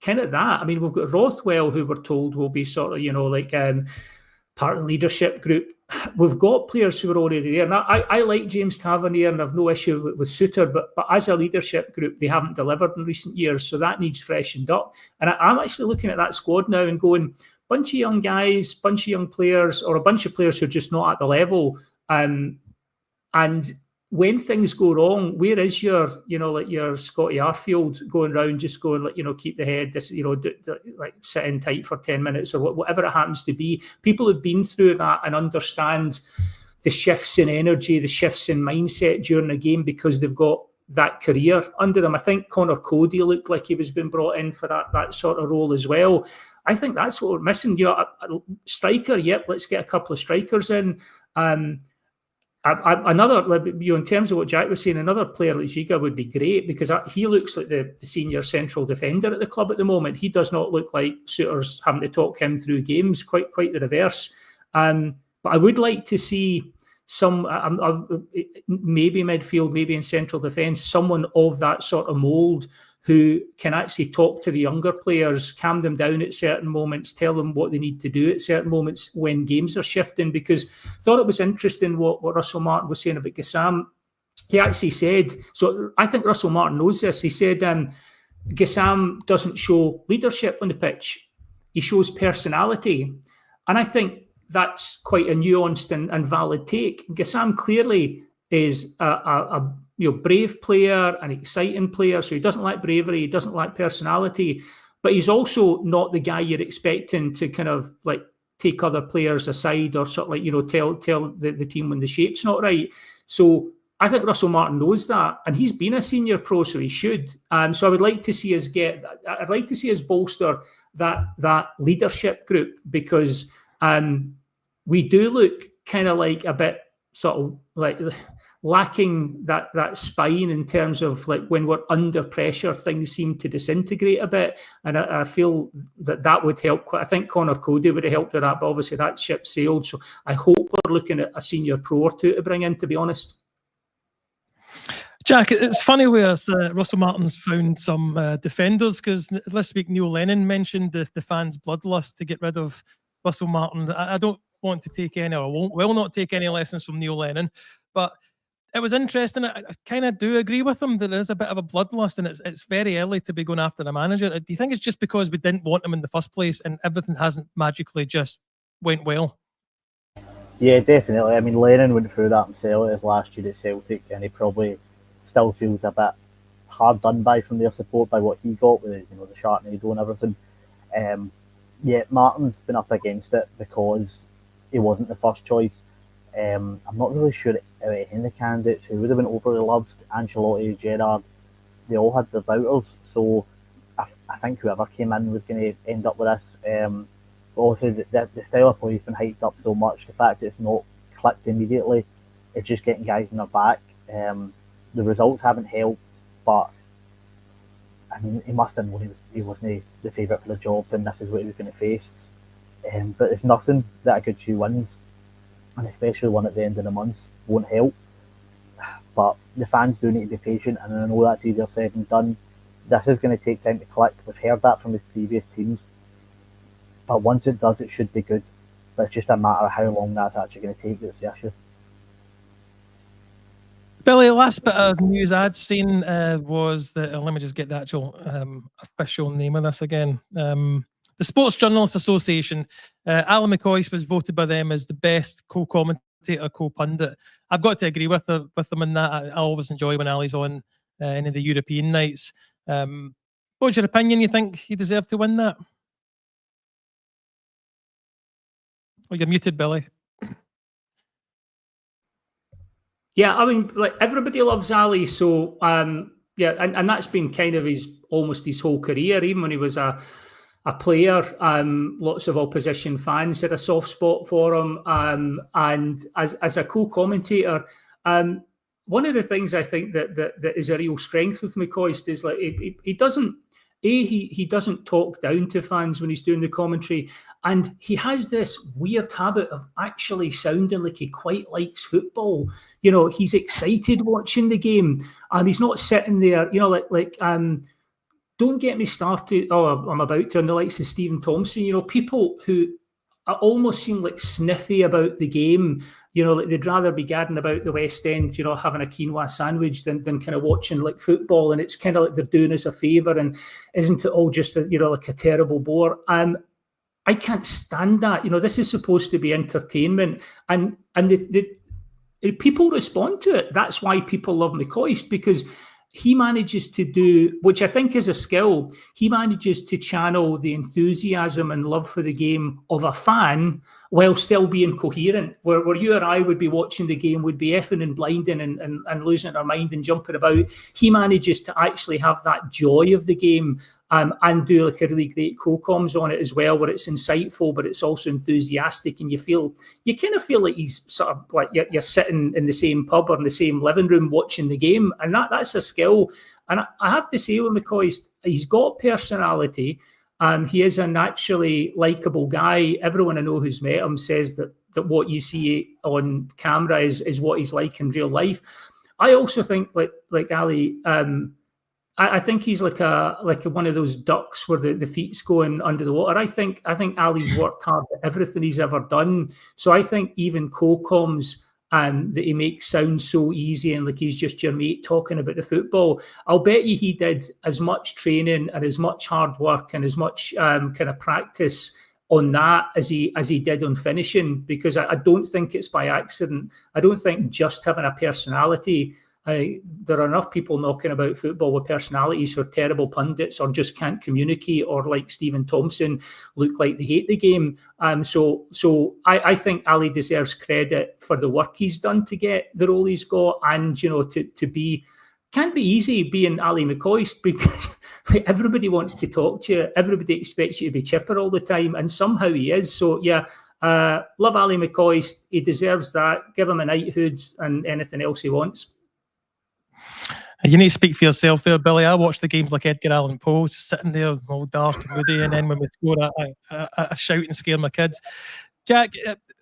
kind of that. I mean, we've got Rothwell, who we're told will be sort of, part of the leadership group. We've got players who are already there. Now, I like James Tavernier and I've no issue with Suter, but as a leadership group, they haven't delivered in recent years, so that needs freshened up. And I'm actually looking at that squad now and going, bunch of young guys, bunch of young players, or a bunch of players who are just not at the level. And when things go wrong, where is your Scotty Arfield going around just going, keep the head, sit in tight for 10 minutes or whatever it happens to be. People have been through that and understand the shifts in energy, the shifts in mindset during a game because they've got that career under them. I think Connor Cody looked like he was being brought in for that sort of role as well. I think that's what we're missing. A striker, yep, let's get a couple of strikers in. Another, in terms of what Jack was saying, another player like Giga would be great because he looks like the senior central defender at the club at the moment. He does not look like Suter's having to talk him through games, quite the reverse. But I would like to see some, maybe midfield, maybe in central defence, someone of that sort of mould who can actually talk to the younger players, calm them down at certain moments, tell them what they need to do at certain moments when games are shifting. Because I thought it was interesting what Russell Martin was saying about Gassam. He actually said, so I think Russell Martin knows this, he said Gassam doesn't show leadership on the pitch. He shows personality. And I think that's quite a nuanced and valid take. Gassam clearly is a brave player, an exciting player. So he doesn't lack bravery, he doesn't lack personality, but he's also not the guy you're expecting to kind of like take other players aside or sort of like, tell the team when the shape's not right. So I think Russell Martin knows that, and he's been a senior pro, so he should. So I would like to see us bolster that leadership group, because we do look kind of like a bit sort of like lacking that spine in terms of like when we're under pressure, things seem to disintegrate a bit, and I feel that would help. I think Connor Cody would have helped with that, but obviously that ship sailed. So I hope we're looking at a senior pro or two to bring in, to be honest. Jack, it's funny where Russell Martin's found some defenders, because this week Neil Lennon mentioned the fans' bloodlust to get rid of Russell Martin. I don't want to take any, or will not take any lessons from Neil Lennon, but it was interesting. I kind of do agree with him that there is a bit of a bloodlust, and it's very early to be going after the manager. Do you think it's just because we didn't want him in the first place and everything hasn't magically just went well? Yeah, definitely. I mean, Lennon went through that himself his last year at Celtic, and he probably still feels a bit hard done by from their support by what he got with the Sharknado and everything. Yeah, Martin's been up against it because he wasn't the first choice. I'm not really sure any of the candidates who would have been overly loved. Ancelotti, Gerrard, they all had their doubters. So I think whoever came in was going to end up with this. But also the style of play has been hyped up so much. The fact that it's not clicked immediately, it's just getting guys in their back. The results haven't helped, but I mean, he must have known he wasn't the favourite for the job, and this is what he was going to face. But it's nothing that a good few wins, and especially one at the end of the month, won't help. But the fans do need to be patient, and I know that's easier said than done. This is going to take time to click. We've heard that from his previous teams. But once it does, it should be good. But it's just a matter of how long that's actually going to take that's the issue. Billy, last bit of news I'd seen was that, let me just get the actual official name of this again. The Sports Journalists Association, Alan McCoist was voted by them as the best co-commentator, co-pundit. I've got to agree with them in that. I always enjoy when Ali's on any of the European nights. What's your opinion? You think he deserved to win that? Oh, you're muted, Billy. Yeah, I mean, like everybody loves Ali, so yeah, and that's been kind of almost his whole career. Even when he was a player, lots of opposition fans had a soft spot for him. And as a co-commentator, one of the things I think that is a real strength with McCoist is like he doesn't. He doesn't talk down to fans when he's doing the commentary, and he has this weird habit of actually sounding like he quite likes football. He's excited watching the game, and he's not sitting there, don't get me started. Oh, I'm about to on the likes of Stephen Thompson. People who almost seem like sniffy about the game. Like they'd rather be gadding about the West End, having a quinoa sandwich than kind of watching like football. And it's kind of like they're doing us a favour, and isn't it all just like a terrible bore? I can't stand that. This is supposed to be entertainment, and the people respond to it. That's why people love McCoist, because he manages to do, which I think is a skill, he manages to channel the enthusiasm and love for the game of a fan while still being coherent. Where you or I would be watching the game, would be effing and blinding and losing our mind and jumping about. He manages to actually have that joy of the game and do like a really great co-coms on it as well, where it's insightful, but it's also enthusiastic, and you kind of feel like he's sort of like you're sitting in the same pub or in the same living room watching the game, and that's a skill. And I have to say with McCoist, he's got personality. He is a naturally likable guy. Everyone I know who's met him says that what you see on camera is what he's like in real life. I also think, like Ali, I think he's like one of those ducks where the feet's going under the water. I think Ali's worked hard at everything he's ever done. So I think even co-coms that he makes sound so easy and like he's just your mate talking about the football. I'll bet you he did as much training and as much hard work and as much kind of practice on that as he did on finishing, because I don't think it's by accident. I don't think just having a personality. There are enough people knocking about football with personalities who are terrible pundits or just can't communicate, or like Stephen Thompson look like they hate the game. So I think Ali deserves credit for the work he's done to get the role he's got, and to be, can't be easy being Ali McCoist, because everybody wants to talk to you, everybody expects you to be chipper all the time, and somehow he is. So yeah. Love Ali McCoist. He deserves that. Give him a knighthood and anything else he wants. You need to speak for yourself there, Billy. I watch the games like Edgar Allan Poe, just sitting there all dark and moody, and then when we score, I shout and scare my kids. Jack,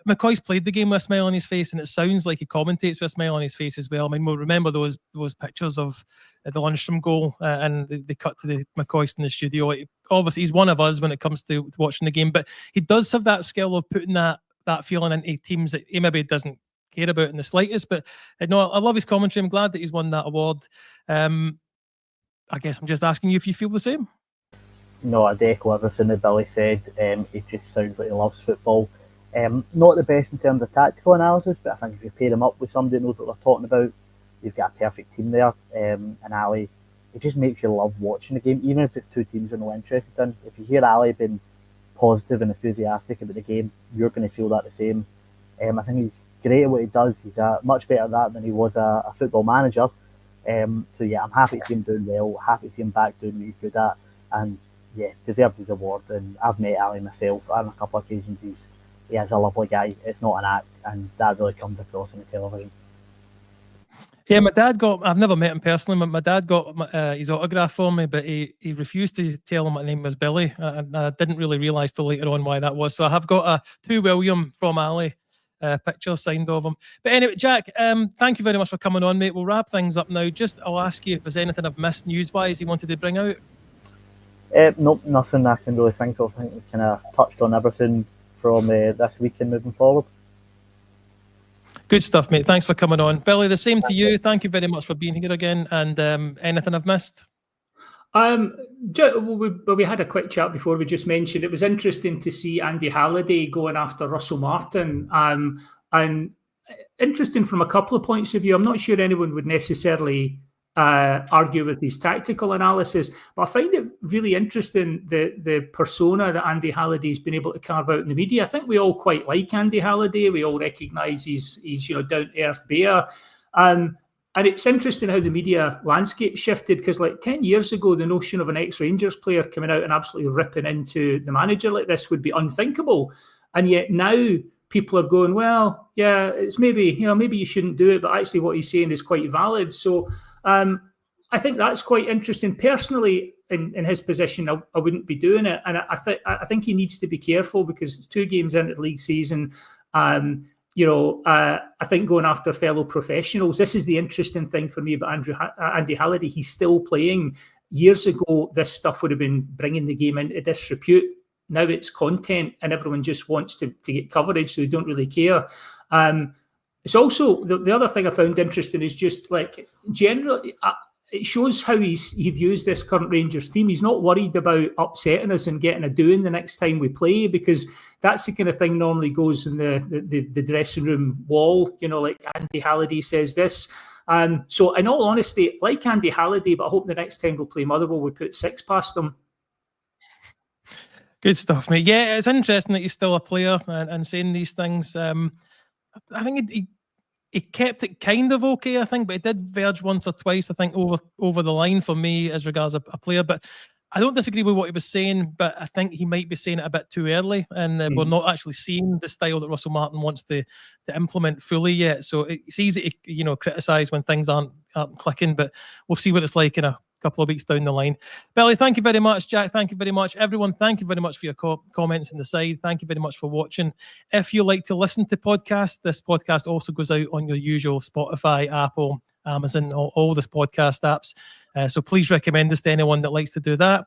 McCoy's played the game with a smile on his face, and it sounds like he commentates with a smile on his face as well. I mean, we'll remember those pictures of the Lundstrom goal, and they cut to the McCoy in the studio. Obviously, he's one of us when it comes to watching the game, but he does have that skill of putting that feeling into teams that he maybe doesn't care about in the slightest. But no, I love his commentary. I'm glad that he's won that award. I guess I'm just asking you if you feel the same. No, I'd echo everything that Billy said. He just sounds like he loves football. Not the best in terms of tactical analysis, but I think if you pair him up with somebody who knows what they're talking about, you've got a perfect team there. And Ali, it just makes you love watching the game, even if it's two teams you're not interested in. If you hear Ali being positive and enthusiastic about the game, you're going to feel that the same. I think he's great at what he does. He's much better at that than he was a football manager. So yeah, I'm happy to see him doing well, happy to see him back doing what he's good at, and yeah, deserved his award. And I've met Ali myself on a couple of occasions. He is a lovely guy. It's not an act, and that really comes across on the television. Yeah, my dad I've never met him personally, but my dad got his autograph for me, but he refused to tell him my name was Billy. I didn't really realise till later on why that was. So I have got a to William from Ali picture signed of him. But anyway, Jack, thank you very much for coming on, mate. We'll wrap things up now. I'll ask you if there's anything I've missed news-wise you wanted to bring out. Nope, nothing I can really think of. I think we kind of touched on everything from this weekend moving forward. Good stuff, mate. Thanks for coming on. Billy, the same to you. Thank you very much for being here again. And anything I've missed? We had a quick chat before. We just mentioned it was interesting to see Andy Halliday going after Russell Martin, and interesting from a couple of points of view. I'm not sure anyone would necessarily argue with his tactical analysis, but I find it really interesting the persona that Andy Halliday's been able to carve out in the media. I think we all quite like Andy Halliday. We all recognise he's down to earth bear. And it's interesting how the media landscape shifted, because like 10 years ago, the notion of an ex-Rangers player coming out and absolutely ripping into the manager like this would be unthinkable. And yet now people are going, well, yeah, it's maybe you shouldn't do it, but actually what he's saying is quite valid. So I think that's quite interesting. Personally, in his position, I wouldn't be doing it. And I think he needs to be careful, because it's 2 games into the league season. I think going after fellow professionals, this is the interesting thing for me about Andy Halliday. He's still playing. Years ago, this stuff would have been bringing the game into disrepute. Now it's content, and everyone just wants to get coverage, so they don't really care. It's also, the other thing I found interesting is just like generally, it shows how he views this current Rangers team. He's not worried about upsetting us and getting a doing the next time we play, because that's the kind of thing normally goes in the dressing room wall, like Andy Halliday says this. So in all honesty, like Andy Halliday, but I hope the next time we'll play Motherwell, we put 6 past them. Good stuff, mate. Yeah, it's interesting that he's still a player and saying these things. I think he kept it kind of okay, I think, but he did verge once or twice, I think, over the line for me as regards a player. But I don't disagree with what he was saying, but I think he might be saying it a bit too early, and we're not actually seeing the style that Russell Martin wants to implement fully yet. So it's easy to criticise when things aren't clicking, but we'll see what it's like in a couple of weeks down the line. Billy, thank you very much. Jack, thank you very much. Everyone, thank you very much for your comments in the side. Thank you very much for watching. If you like to listen to podcasts, this podcast also goes out on your usual Spotify, Apple, Amazon, all this podcast apps. So please recommend us to anyone that likes to do that.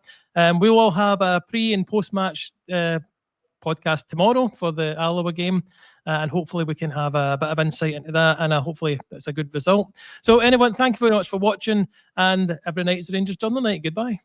We will have a pre and post match podcast tomorrow for the Alloa game, and hopefully we can have a bit of insight into that, and hopefully it's a good result. So anyone, thank you very much for watching, and every night is the Rangers Journal night. Goodbye.